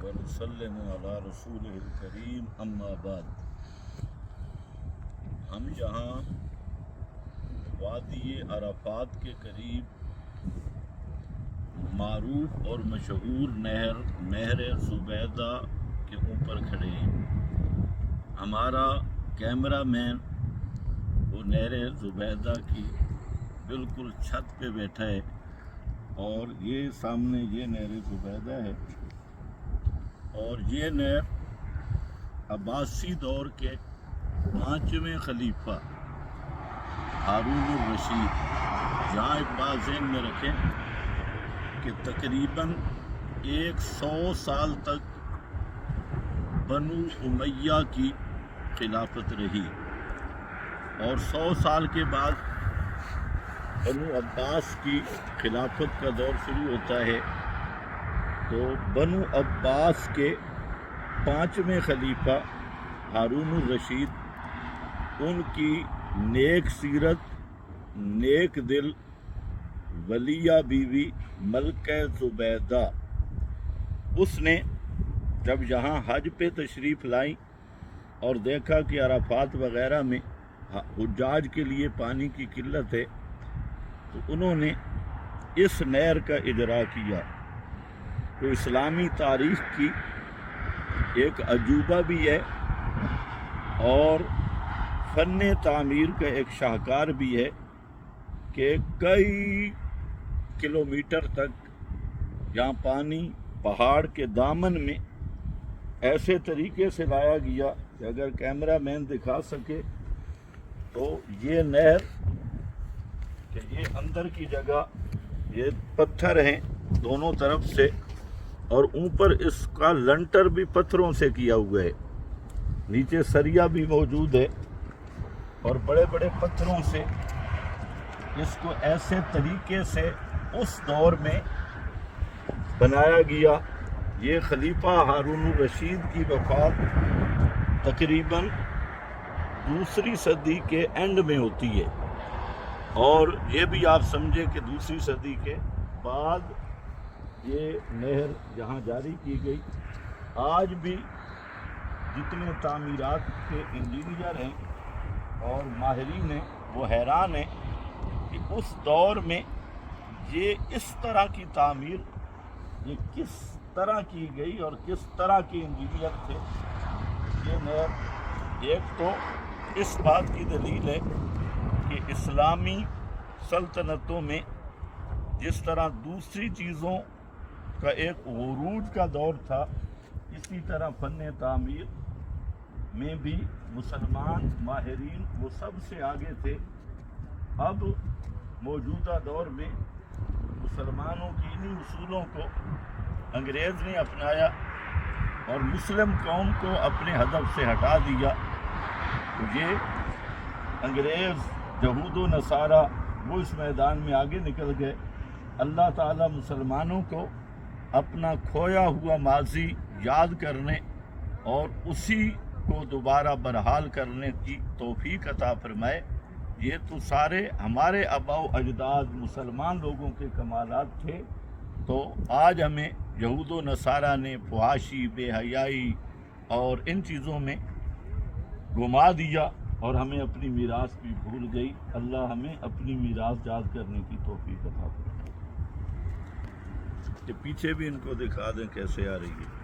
ونسلم علی رسولہ الکریم اما بعد۔ ہم یہاں وادی عرفات کے قریب معروف اور مشہور نہر زبیدہ کے اوپر کھڑے ہیں۔ ہمارا کیمرہ مین وہ نہر زبیدہ کی بالکل چھت پہ بیٹھا ہے، اور یہ سامنے یہ نہر زبیدہ ہے، اور یہ نہر عباسی دور کے 5ویں خلیفہ ہارون الرشید، جہاں ایک بات ذہن میں رکھیں کہ تقریباً 100 سال تک بنو امیہ کی خلافت رہی، اور 100 سال کے بعد بنو عباس کی خلافت کا دور شروع ہوتا ہے۔ تو بنو عباس کے 5ویں خلیفہ ہارون الرشید، ان کی نیک سیرت، نیک دل ولیہ بیوی ملکہ زبیدہ، اس نے جب یہاں حج پہ تشریف لائیں اور دیکھا کہ عرفات وغیرہ میں حجاج کے لیے پانی کی قلت ہے، تو انہوں نے اس نہر کا اجرا کیا۔ تو اسلامی تاریخ کی ایک عجوبہ بھی ہے، اور فن تعمیر کا ایک شاہکار بھی ہے کہ کئی کلومیٹر تک یہاں پانی پہاڑ کے دامن میں ایسے طریقے سے لایا گیا کہ اگر کیمرہ مین دکھا سکے تو یہ نہر کہ یہ اندر کی جگہ یہ پتھر ہیں دونوں طرف سے، اور اوپر اس کا لنٹر بھی پتھروں سے کیا ہوا ہے، نیچے سریا بھی موجود ہے، اور بڑے بڑے پتھروں سے اس کو ایسے طریقے سے اس دور میں بنایا گیا۔ یہ خلیفہ ہارون الرشید کی وفات تقریباً 2 صدی کے اینڈ میں ہوتی ہے، اور یہ بھی آپ سمجھیں کہ 2 صدی کے بعد یہ نہر یہاں جاری کی گئی۔ آج بھی جتنے تعمیرات کے انجینئر ہیں اور ماہرین ہیں وہ حیران ہیں کہ اس دور میں یہ اس طرح کی تعمیر یہ کس طرح کی گئی اور کس طرح کے انجینئر تھے۔ یہ نہر ایک تو اس بات کی دلیل ہے کہ اسلامی سلطنتوں میں جس طرح دوسری چیزوں کا ایک عروج کا دور تھا، اسی طرح فن تعمیر میں بھی مسلمان ماہرین وہ سب سے آگے تھے۔ اب موجودہ دور میں مسلمانوں کی انہی اصولوں کو انگریز نے اپنایا اور مسلم قوم کو اپنے ہدف سے ہٹا دیا، تو یہ انگریز یہود و نصارہ وہ اس میدان میں آگے نکل گئے۔ اللہ تعالیٰ مسلمانوں کو اپنا کھویا ہوا ماضی یاد کرنے اور اسی کو دوبارہ برحال کرنے کی توفیق عطا فرمائے۔ یہ تو سارے ہمارے آباء و اجداد مسلمان لوگوں کے کمالات تھے، تو آج ہمیں یہود و نصارہ نے فحاشی، بے حیائی اور ان چیزوں میں گما دیا، اور ہمیں اپنی میراث بھی بھول گئی۔ اللہ ہمیں اپنی میراث یاد کرنے کی توفیق عطا فرمائے۔ کہ پیچھے بھی ان کو دکھا دیں کیسے آ رہی ہے۔